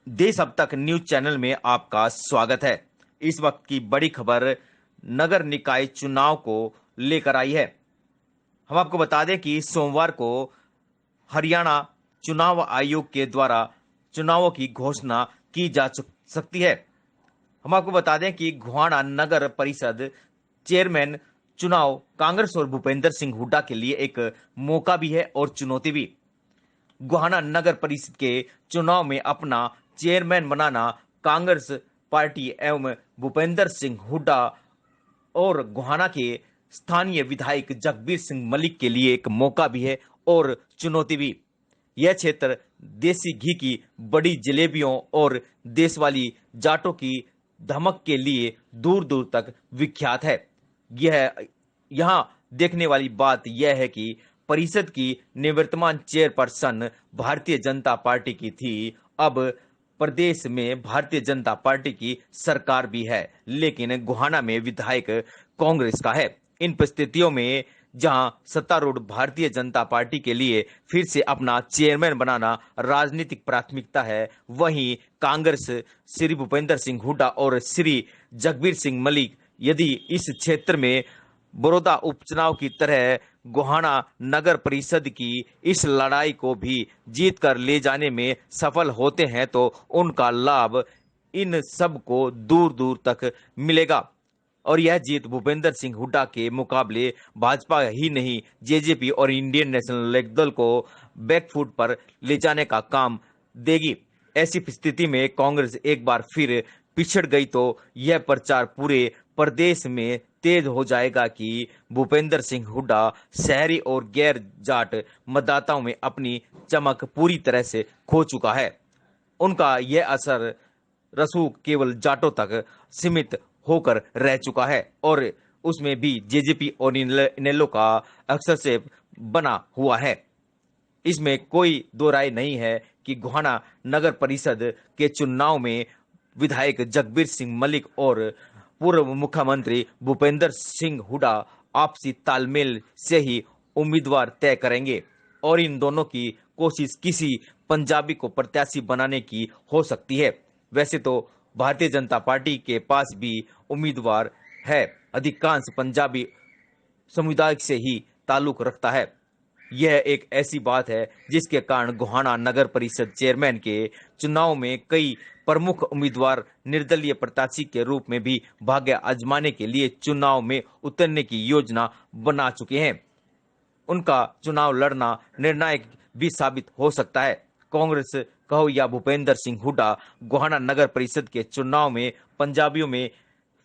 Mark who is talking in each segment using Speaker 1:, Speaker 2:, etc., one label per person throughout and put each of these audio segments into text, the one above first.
Speaker 1: देश अब तक न्यूज चैनल में आपका स्वागत है। इस वक्त की बड़ी खबर नगर निकाय चुनाव को लेकर आई है। हम आपको बता दें कि सोमवार को हरियाणा चुनाव आयोग के द्वारा चुनावों की घोषणा की जा सकती है। हम आपको बता दें कि गोहाना नगर परिषद चेयरमैन चुनाव कांग्रेस और भूपेंद्र सिंह हुड्डा के लिए एक मौका भी है और चुनौती भी। गोहाना नगर परिषद के चुनाव में अपना चेयरमैन बनाना कांग्रेस पार्टी एवं भूपेंद्र सिंह हुड्डा और गोहाना के स्थानीय विधायक जगबीर सिंह मलिक के लिए एक मौका भी है और चुनौती भी। यह क्षेत्र देसी घी की बड़ी जलेबियों और देशवाली जाटों की धमक के लिए दूर दूर तक विख्यात है। यह यहाँ देखने वाली बात यह है कि परिषद की निवर्तमान चेयरपर्सन भारतीय जनता पार्टी की थी। अब प्रदेश में भारतीय जनता पार्टी की सरकार भी है, लेकिन गोहाना में विधायक कांग्रेस का है। इन परिस्थितियों में जहां सत्तारूढ़ भारतीय जनता पार्टी के लिए फिर से अपना चेयरमैन बनाना राजनीतिक प्राथमिकता है, वहीं कांग्रेस श्री भूपेंद्र सिंह हुड्डा और श्री जगबीर सिंह मलिक यदि इस क्षेत्र में बड़ौदा उपचुनाव की तरह गोहाना नगर परिषद की इस लड़ाई को भी जीत कर ले जाने में सफल होते हैं तो उनका लाभ इन सब को दूर दूर तक मिलेगा। और यह जीत भूपेंद्र सिंह हुड्डा के मुकाबले भाजपा ही नहीं, जेजेपी और इंडियन नेशनल लोकदल को बैकफुट पर ले जाने का काम देगी। ऐसी स्थिति में कांग्रेस एक बार फिर पिछड़ गई तो यह प्रचार पूरे प्रदेश में तेज हो जाएगा कि भूपेंद्र सिंह हुड्डा शहरी और गैर जाट मतदाताओं में अपनी चमक पूरी तरह से खो चुका है। उनका यह असर रसूख केवल जाटों तक सीमित होकर रह चुका है और उसमें भी जेजेपी और इनेलो का हस्तक्षेप बना हुआ है। इसमें कोई दो राय नहीं है कि गोहाना नगर परिषद के चुनाव में विधायक जगबीर सिंह मलिक और पूर्व मुख्यमंत्री भूपेंद्र सिंह हुड्डा आपसी तालमेल से ही उम्मीदवार तय करेंगे और इन दोनों की कोशिश किसी पंजाबी को प्रत्याशी बनाने की हो सकती है। वैसे तो भारतीय जनता पार्टी के पास भी उम्मीदवार है, अधिकांश पंजाबी समुदाय से ही ताल्लुक रखता है। यह एक ऐसी बात है जिसके कारण गोहाना नगर परिषद चेयरमैन के चुनाव में कई प्रमुख उम्मीदवार निर्दलीय प्रत्याशी के रूप में भी भाग्य आजमाने के लिए चुनाव में उतरने की योजना बना चुके हैं। उनका चुनाव लड़ना निर्णायक भी साबित हो सकता है। कांग्रेस कहो या भूपेंद्र सिंह हुड्डा गोहाना नगर परिषद के चुनाव में पंजाबियों में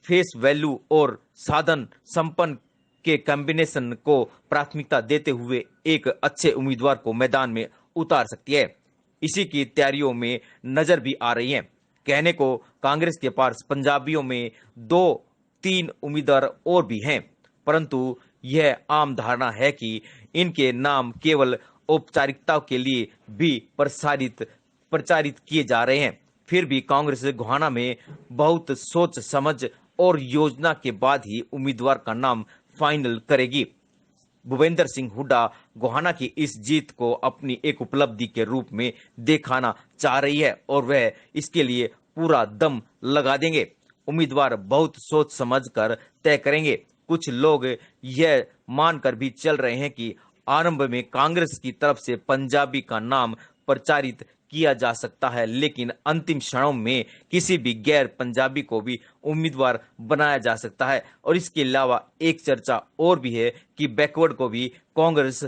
Speaker 1: फेस वैल्यू और साधन संपन्न के कॉम्बिनेशन को प्राथमिकता देते हुए एक अच्छे उम्मीदवार को मैदान में उतार सकती है। इसी की तैयारियों में नजर भी आ रही है। कहने को कांग्रेस के पास पंजाबियों में 2-3 उम्मीदवार और भी हैं, परंतु यह आम धारणा है कि इनके नाम केवल औपचारिकताओं के लिए भी प्रचारित किए जा रहे हैं। फिर भी कांग्रेस गोहाना में बहुत सोच समझ और योजना के बाद ही उम्मीदवार का नाम फाइनल करेगी। भूपेंद्र सिंह हुड्डा गोहाना की इस जीत को अपनी एक उपलब्धि के रूप में दिखाना चाह रही है और वह इसके लिए पूरा दम लगा देंगे। उम्मीदवार बहुत सोच समझ कर तय करेंगे। कुछ लोग यह मानकर भी चल रहे हैं कि आरंभ में कांग्रेस की तरफ से पंजाबी का नाम प्रचारित किया जा सकता है, लेकिन अंतिम क्षणों में किसी भी गैर पंजाबी को भी उम्मीदवार बनाया जा सकता है। और इसके अलावा एक चर्चा और भी है कि बैकवर्ड को भी कांग्रेस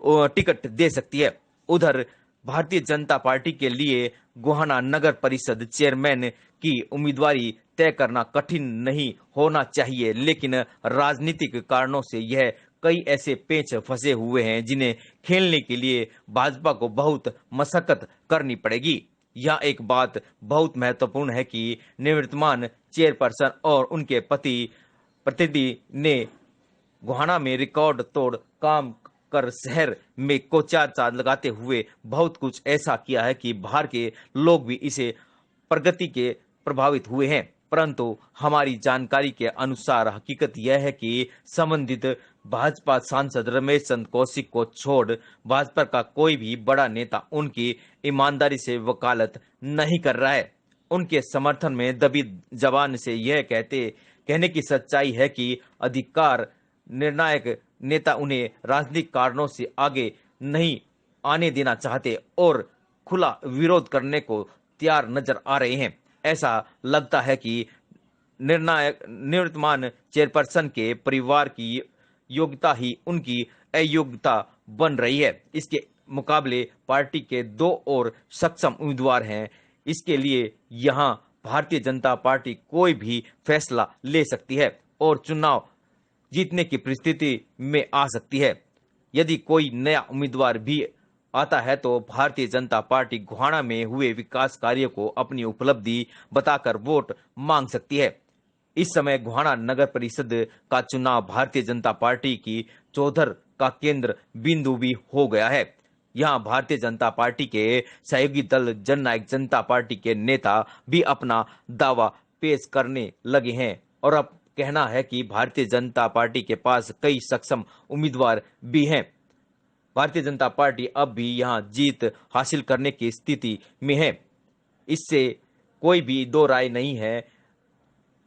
Speaker 1: टिकट दे सकती है। उधर भारतीय जनता पार्टी के लिए गोहाना नगर परिषद चेयरमैन की उम्मीदवारी तय करना कठिन नहीं होना चाहिए, लेकिन राजनीतिक कारणों से यह कई ऐसे पेच फंसे हुए हैं जिन्हें खेलने के लिए भाजपा को बहुत मशक्कत करनी पड़ेगी। यह एक बात बहुत महत्वपूर्ण है कि निवर्तमान चेयरपर्सन और उनके पति प्रतिनिधि ने गोहाना में रिकॉर्ड तोड़ काम कर शहर में को चार चांद लगाते हुए बहुत कुछ ऐसा किया है कि बाहर के लोग भी इसे प्रगति के प्रभावित हुए हैं। परंतु हमारी जानकारी के अनुसार हकीकत यह है कि संबंधित भाजपा सांसद रमेश चंद्र कौशिक को छोड़ भाजपा का कोई भी बड़ा नेता उनकी ईमानदारी से वकालत नहीं कर रहा है। उनके समर्थन में दबी जबान से यह कहने की सच्चाई है कि अधिकार निर्णायक नेता उन्हें राजनीतिक कारणों से आगे नहीं आने देना चाहते और खुला विरोध करने को तैयार नजर आ रहे हैं। ऐसा लगता है कि निवर्तमान चेयरपर्सन के परिवार की योग्यता ही उनकी अयोग्यता बन रही है। इसके मुकाबले पार्टी के दो और सक्षम उम्मीदवार हैं। इसके लिए यहां भारतीय जनता पार्टी कोई भी फैसला ले सकती है और चुनाव जीतने की परिस्थिति में आ सकती है। यदि कोई नया उम्मीदवार भी आता है तो भारतीय जनता पार्टी गोहाना में हुए विकास कार्य को अपनी उपलब्धि बताकर वोट मांग सकती है। इस समय गोहाना नगर परिषद का चुनाव भारतीय जनता पार्टी की चौधर का केंद्र बिंदु भी हो गया है। यहां भारतीय जनता पार्टी के सहयोगी दल जननायक जनता पार्टी के नेता भी अपना दावा पेश करने लगे हैं और अब कहना है कि भारतीय जनता पार्टी के पास कई सक्षम उम्मीदवार भी हैं। भारतीय जनता पार्टी अब भी यहां जीत हासिल करने की स्थिति में है, इससे कोई भी दो राय नहीं है।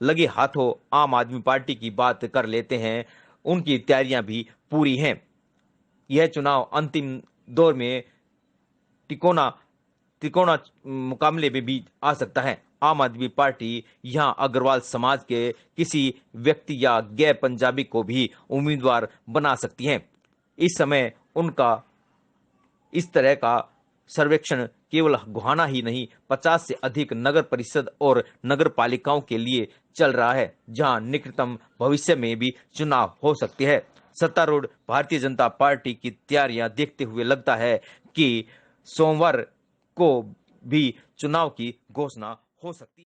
Speaker 1: लगे हाथों आम आदमी पार्टी की बात कर लेते हैं। उनकी तैयारियां भी पूरी हैं। यह चुनाव अंतिम दौर में तिकोना त्रिकोणा मुकाबले में भी आ सकता है। आम आदमी पार्टी यहां अग्रवाल समाज के किसी व्यक्ति या गैर पंजाबी को भी उम्मीदवार बना सकती है। इस समय उनका इस तरह का सर्वेक्षण केवल गोहाना ही नहीं 50 से अधिक नगर परिषद और नगर पालिकाओं के लिए चल रहा है, जहां निकटतम भविष्य में भी चुनाव हो सकते हैं। सत्तारूढ़ भारतीय जनता पार्टी की तैयारियां देखते हुए लगता है कि सोमवार को भी चुनाव की घोषणा हो सकती है।